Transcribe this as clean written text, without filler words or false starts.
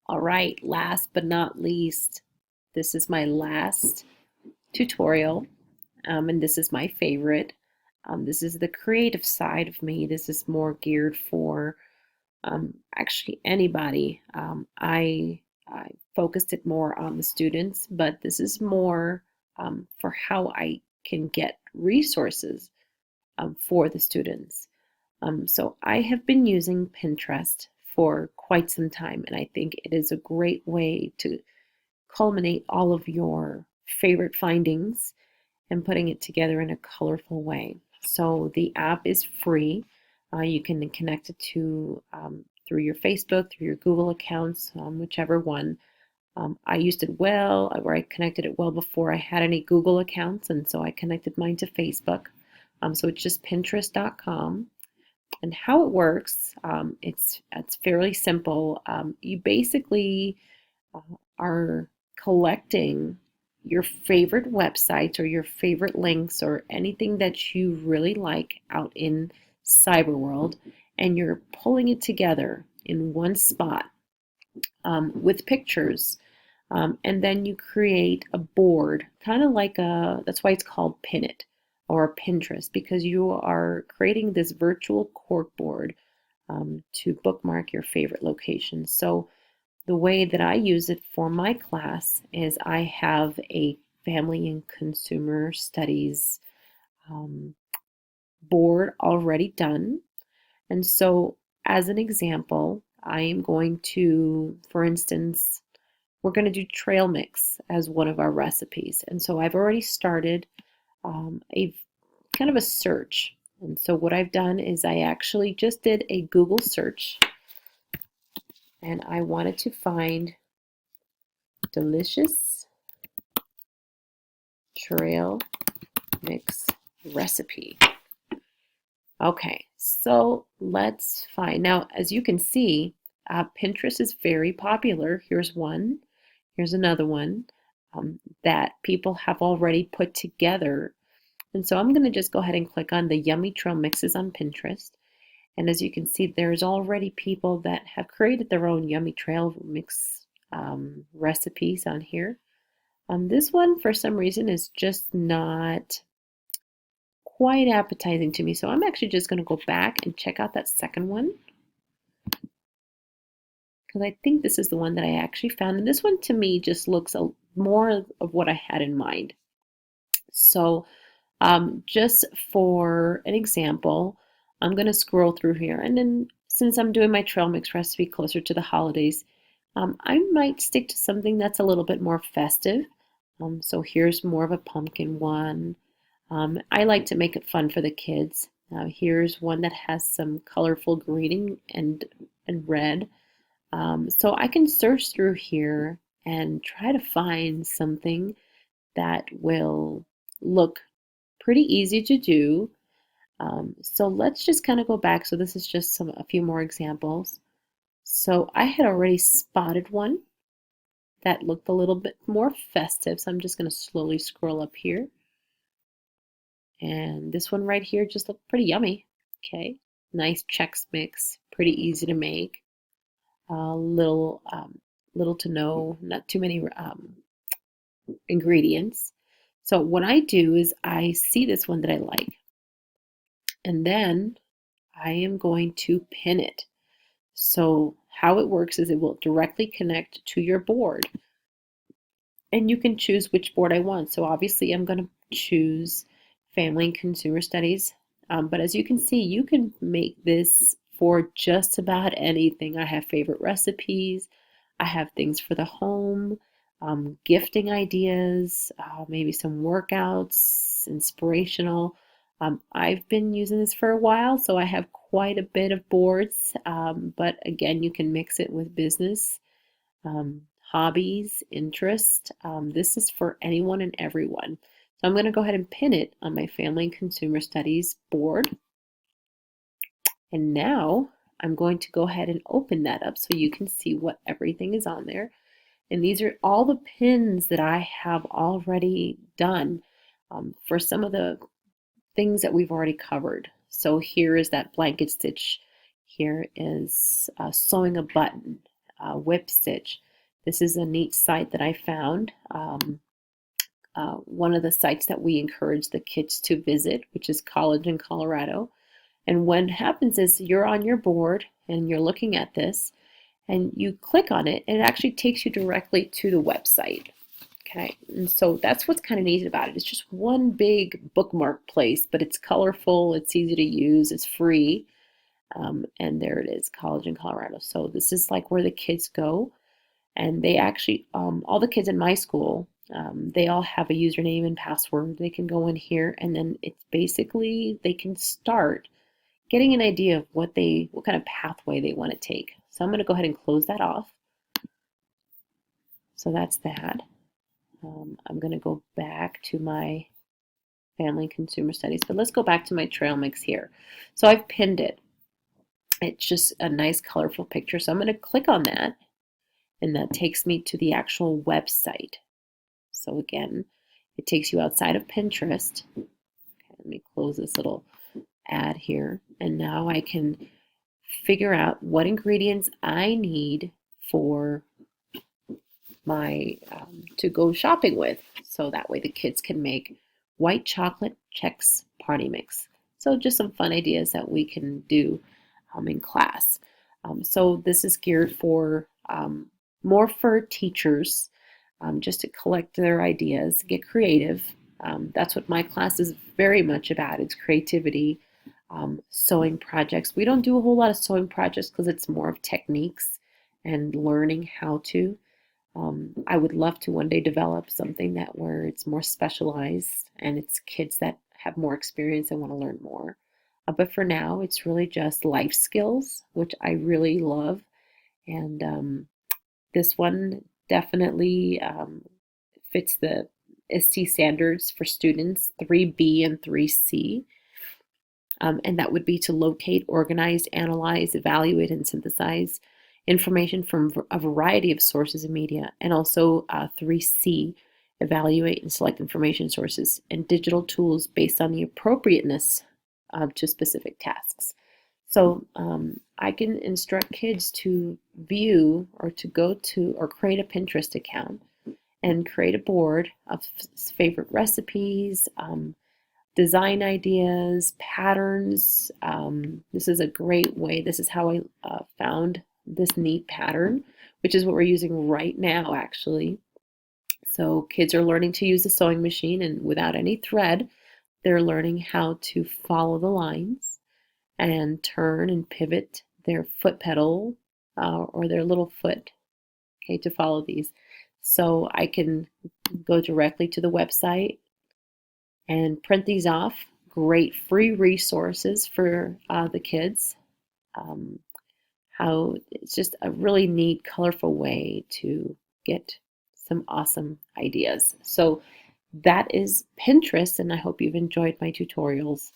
All right, last but not least, this is my last tutorial, and this is my favorite. This is the creative side of me. This is more geared for actually anybody. I focused it more on the students, but this is more for how I can get resources for the students. So I have been using Pinterest for quite some time, and I think it is a great way to culminate all of your favorite findings and putting it together in a colorful way. So the app is free. You can connect it to through your Facebook, through your Google accounts, whichever one. I used it well, or I connected it well before I had any Google accounts, and so I connected mine to Facebook. So it's just Pinterest.com. And how it works, it's fairly simple. You basically are collecting your favorite websites or your favorite links or anything that you really like out in cyber world, and you're pulling it together in one spot with pictures. And then you create a board, kind of like that's why it's called Pin It or Pinterest, because you are creating this virtual cork board to bookmark your favorite locations. So the way that I use it for my class is I have a family and consumer studies um, board already done. And so, as an example, I am going to, for instance, we're going to do trail mix as one of our recipes. And so I've already started a kind of a search. And so what I've done is I actually just did a Google search and I wanted to find delicious trail mix recipe. Okay, so let's find. Now, as you can see, Pinterest is very popular. Here's one, here's another one that people have already put together. And so I'm going to just go ahead and click on the Yummy Trail Mixes on Pinterest. And as you can see, there's already people that have created their own Yummy Trail Mix recipes on here. This one, for some reason, is just not quite appetizing to me. So I'm actually just going to go back and check out that second one because I think this is the one that I actually found. And this one to me just looks more of what I had in mind. So just for an example, I'm going to scroll through here. And then since I'm doing my trail mix recipe closer to the holidays, I might stick to something that's a little bit more festive. So here's more of a pumpkin one. I like to make it fun for the kids. Here's one that has some colorful green and red. So I can search through here and try to find something that will look pretty easy to do. So let's just kind of go back. So this is just a few more examples. So I had already spotted one that looked a little bit more festive. So I'm just going to slowly scroll up here. And this one right here just looked pretty yummy. Okay, nice Chex Mix, pretty easy to make. Little, little to no, not too many ingredients. So what I do is I see this one that I like, and then I am going to pin it. So how it works is it will directly connect to your board, and you can choose which board I want. So obviously I'm going to choose Family and Consumer Studies. But as you can see, you can make this for just about anything. I have favorite recipes. I have things for the home, gifting ideas, maybe some workouts, inspirational. I've been using this for a while, so I have quite a bit of boards. But again, you can mix it with business, hobbies, interest. This is for anyone and everyone. So I'm going to go ahead and pin it on my Family and Consumer Studies board. And now I'm going to go ahead and open that up so you can see what everything is on there. And these are all the pins that I have already done for some of the things that we've already covered. So here is that blanket stitch. Here is sewing a button. Whip Stitch. This is a neat site that I found. One of the sites that we encourage the kids to visit, which is College in Colorado. And what happens is you're on your board and you're looking at this and you click on it and it actually takes you directly to the website. Okay, and so that's what's kind of neat about it. It's just one big bookmark place, but it's colorful, it's easy to use, it's free. And there it is, College in Colorado. So this is like where the kids go. And they actually, all the kids in my school, they all have a username and password. They can go in here and then it's basically, they can start getting an idea of what kind of pathway they want to take. So I'm going to go ahead and close that off. So that's that. I'm going to go back to my Family and Consumer Studies, but let's go back to my trail mix here. So I've pinned it. It's just a nice colorful picture. So I'm going to click on that and that takes me to the actual website. So again, it takes you outside of Pinterest. Okay, let me close this little ad here. And now I can figure out what ingredients I need for my to go shopping with. So that way the kids can make white chocolate Chex party mix. So just some fun ideas that we can do in class. So this is geared for more for teachers, just to collect their ideas, get creative. That's what my class is very much about. It's creativity, sewing projects. We don't do a whole lot of sewing projects because it's more of techniques and learning how to. I would love to one day develop something that where it's more specialized and it's kids that have more experience and want to learn more. But for now, it's really just life skills, which I really love. And this one definitely fits the ST standards for students 3B and 3C. And that would be to locate, organize, analyze, evaluate, and synthesize information from a variety of sources and media. And also 3C, evaluate and select information sources and digital tools based on the appropriateness to specific tasks. So I can instruct kids to view or to go to or create a Pinterest account and create a board of favorite recipes, design ideas, patterns. This is a great way. This is how I found this neat pattern, which is what we're using right now, actually. So kids are learning to use the sewing machine, and without any thread, they're learning how to follow the lines and turn and pivot their foot pedal or their little foot, okay, to follow these. So I can go directly to the website and print these off. Great free resources for the kids. How it's just a really neat, colorful way to get some awesome ideas. So that is Pinterest, and I hope you've enjoyed my tutorials.